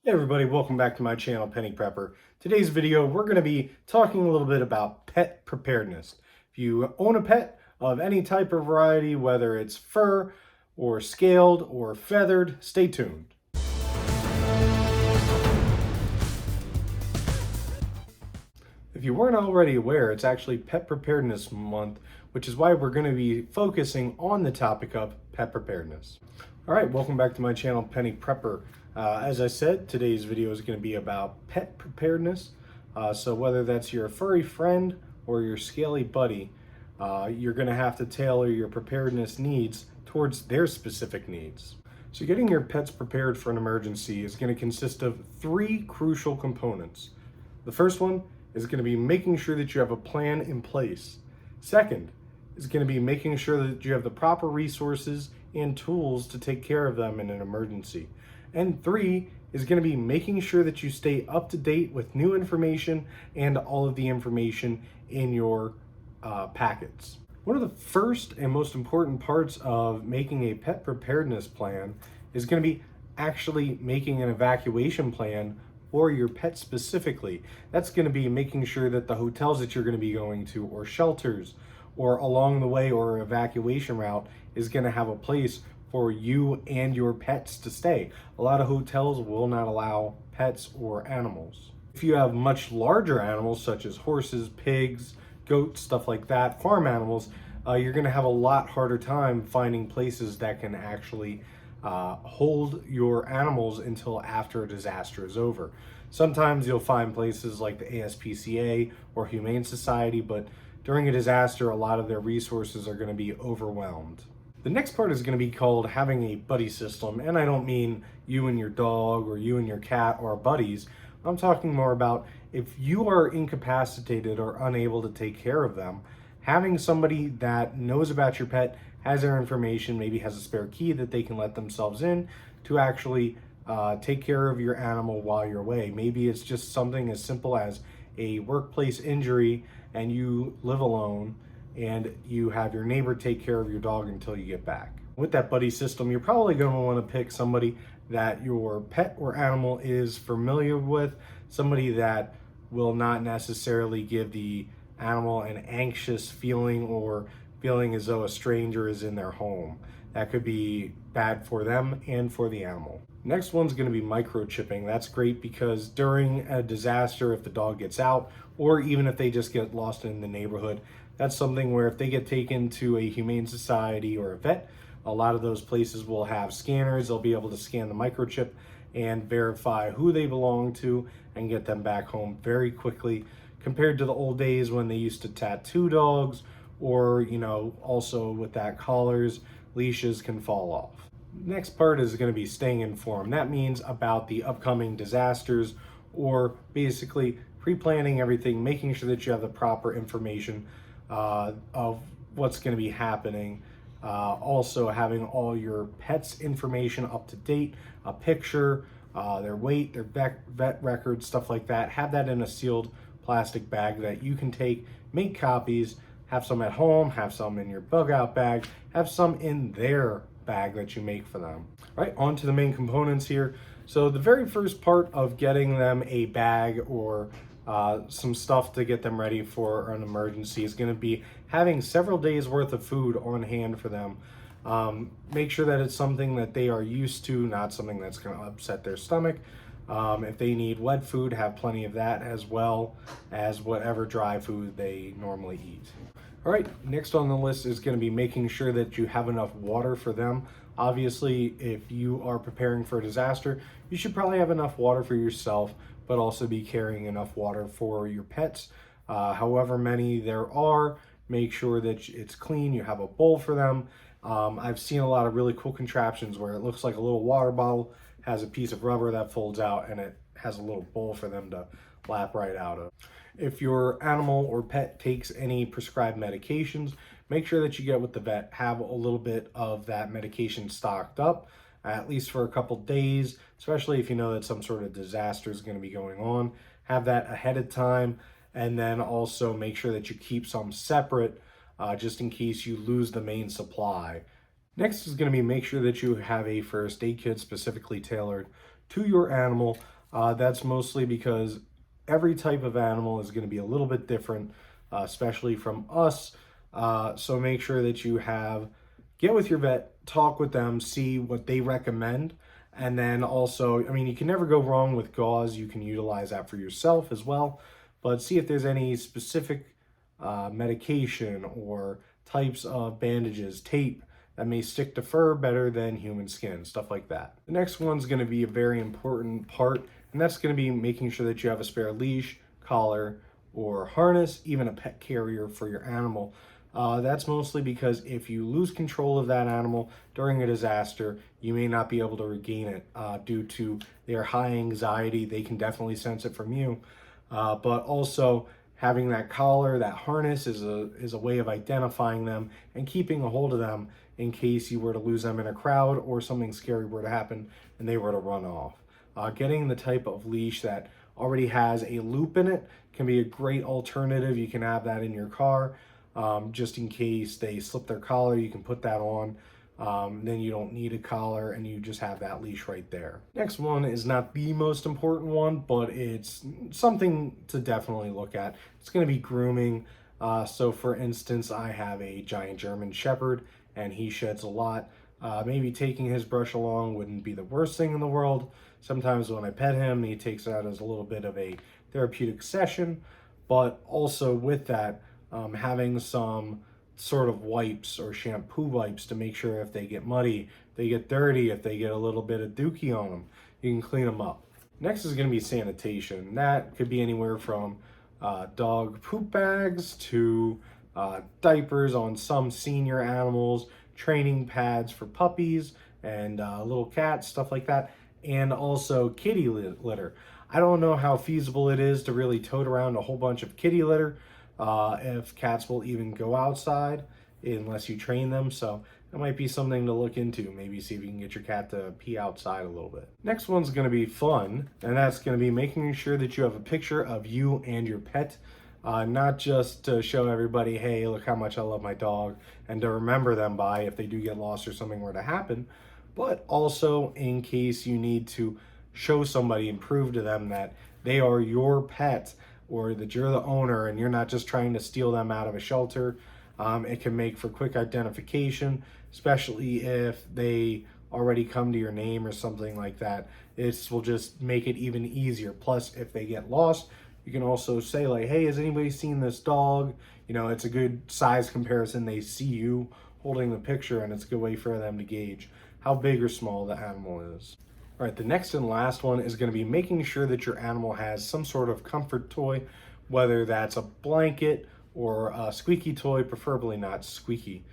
Hey everybody, welcome back to my channel, Penny Prepper. Today's video, we're going to be talking a little bit about pet preparedness. If you own a pet of any type or variety, whether it's fur or scaled or feathered, stay tuned. If you weren't already aware, it's actually Pet Preparedness Month, which is why we're going to be focusing on the topic of pet preparedness. All right, welcome back to my channel, Penny Prepper. As I said, today's video is going to be about pet preparedness. So whether that's your furry friend or your scaly buddy, you're going to have to tailor your preparedness needs towards their specific needs. So getting your pets prepared for an emergency is going to consist of three crucial components. The first one is going to be making sure that you have a plan in place. Second is going to be making sure that you have the proper resources and tools to take care of them in an emergency. And three is going to be making sure that you stay up to date with new information and all of the information in your packets. One of the first and most important parts of making a pet preparedness plan is going to be actually making an evacuation plan for your pet specifically. That's going to be making sure that the hotels that you're going to be going to, or shelters, or along the way, or evacuation route is going to have a place for you and your pets to stay. A lot of hotels will not allow pets or animals. If you have much larger animals such as horses, pigs, goats, stuff like that, farm animals, you're going to have a lot harder time finding places that can actually hold your animals until after a disaster is over. Sometimes you'll find places like the ASPCA or Humane Society, but during a disaster, a lot of their resources are going to be overwhelmed. The next part is going to be called having a buddy system, and I don't mean you and your dog or you and your cat are buddies. I'm talking more about if you are incapacitated or unable to take care of them, having somebody that knows about your pet, has their information, maybe has a spare key that they can let themselves in to actually take care of your animal while you're away. Maybe it's just something as simple as a workplace injury and you live alone and you have your neighbor take care of your dog until you get back. With that buddy system, you're probably going to want to pick somebody that your pet or animal is familiar with, somebody that will not necessarily give the animal an anxious feeling or feeling as though a stranger is in their home. That could be bad for them and for the animal. Next one's going to be microchipping. That's great because during a disaster, if the dog gets out, or even if they just get lost in the neighborhood, that's something where if they get taken to a humane society or a vet, a lot of those places will have scanners. They'll be able to scan the microchip and verify who they belong to and get them back home very quickly, compared to the old days when they used to tattoo dogs, or also with that collars, leashes can fall off. Next part is going to be staying informed. That means about the upcoming disasters, or basically pre-planning everything, making sure that you have the proper information of what's going to be happening. Also having all your pets' information up to date, a picture, their weight, their vet records, stuff like that. Have that in a sealed plastic bag that you can take, make copies, have some at home, have some in your bug out bag, have some in their bag that you make for them. All right, on to the main components here. So the very first part of getting them a bag or some stuff to get them ready for an emergency is going to be having several days worth of food on hand for them. Make sure that it's something that they are used to, not something that's going to upset their stomach. If they need wet food, have plenty of that, as well as whatever dry food they normally eat. All right, next on the list is going to be making sure that you have enough water for them. Obviously, if you are preparing for a disaster, you should probably have enough water for yourself, but also be carrying enough water for your pets. However many there are, make sure that it's clean, you have a bowl for them. I've seen a lot of really cool contraptions where it looks like a little water bottle, has a piece of rubber that folds out, and it has a little bowl for them to lap right out of. If your animal or pet takes any prescribed medications, make sure that you get with the vet, have a little bit of that medication stocked up, at least for a couple days, especially if you know that some sort of disaster is going to be going on. Have that ahead of time, and then also make sure that you keep some separate just in case you lose the main supply. Next is going to be make sure that you have a first aid kit specifically tailored to your animal. That's mostly because every type of animal is going to be a little bit different, especially from us. So make sure that get with your vet, talk with them, see what they recommend. And then also, I mean, you can never go wrong with gauze. You can utilize that for yourself as well. But see if there's any specific medication or types of bandages, tape that may stick to fur better than human skin, stuff like that. The next one's going to be a very important part, and that's going to be making sure that you have a spare leash, collar, or harness, even a pet carrier for your animal. That's mostly because if you lose control of that animal during a disaster, you may not be able to regain it due to their high anxiety. They can definitely sense it from you. But also having that collar, that harness is a way of identifying them and keeping a hold of them in case you were to lose them in a crowd or something scary were to happen and they were to run off. Getting the type of leash that already has a loop in it can be a great alternative. You can have that in your car. Just in case they slip their collar, you can put that on. Then you don't need a collar and you just have that leash right there. Next one is not the most important one, but it's something to definitely look at. It's going to be grooming. So for instance, I have a giant German Shepherd and he sheds a lot. Maybe taking his brush along wouldn't be the worst thing in the world. Sometimes when I pet him, he takes that as a little bit of a therapeutic session, but also with that, having some sort of wipes or shampoo wipes to make sure if they get muddy, they get dirty, if they get a little bit of dookie on them, you can clean them up. Next is going to be sanitation. That could be anywhere from dog poop bags to diapers on some senior animals, training pads for puppies and little cats, stuff like that, and also kitty litter. I don't know how feasible it is to really tote around a whole bunch of kitty litter. If cats will even go outside unless you train them. So that might be something to look into. Maybe see if you can get your cat to pee outside a little bit. Next one's going to be fun, and that's going to be making sure that you have a picture of you and your pet. Not just to show everybody, hey, look how much I love my dog, and to remember them by if they do get lost or something were to happen, but also in case you need to show somebody and prove to them that they are your pet, or that you're the owner and you're not just trying to steal them out of a shelter. It can make for quick identification, especially if they already come to your name or something like that. This will just make it even easier. Plus, if they get lost, you can also say like, hey, has anybody seen this dog? You know, it's a good size comparison. They see you holding the picture and it's a good way for them to gauge how big or small the animal is. All right, the next and last one is going to be making sure that your animal has some sort of comfort toy, whether that's a blanket or a squeaky toy, preferably not squeaky,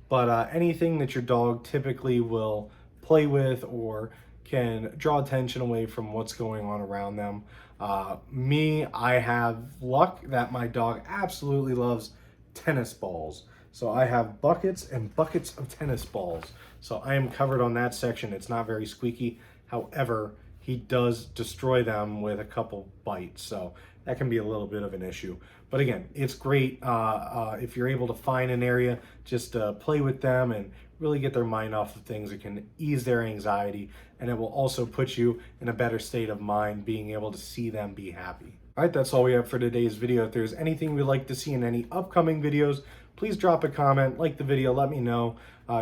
but anything that your dog typically will play with or can draw attention away from what's going on around them. I have luck that my dog absolutely loves tennis balls. So I have buckets and buckets of tennis balls. So I am covered on that section. It's not very squeaky. However, he does destroy them with a couple bites, so that can be a little bit of an issue. But again, it's great if you're able to find an area just to play with them and really get their mind off of things. It can ease their anxiety, and it will also put you in a better state of mind, being able to see them be happy. All right, that's all we have for today's video. If there's anything we'd like to see in any upcoming videos, please drop a comment, like the video, let me know.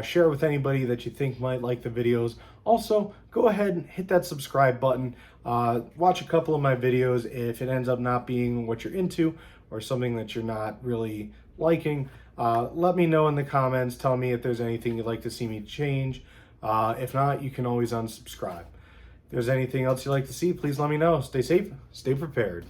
Share with anybody that you think might like the videos. Also, go ahead and hit that subscribe button. Watch a couple of my videos. If it ends up not being what you're into or something that you're not really liking, let me know in the comments. Tell me if there's anything you'd like to see me change. If not, you can always unsubscribe. If there's anything else you'd like to see, please let me know. Stay safe, stay prepared.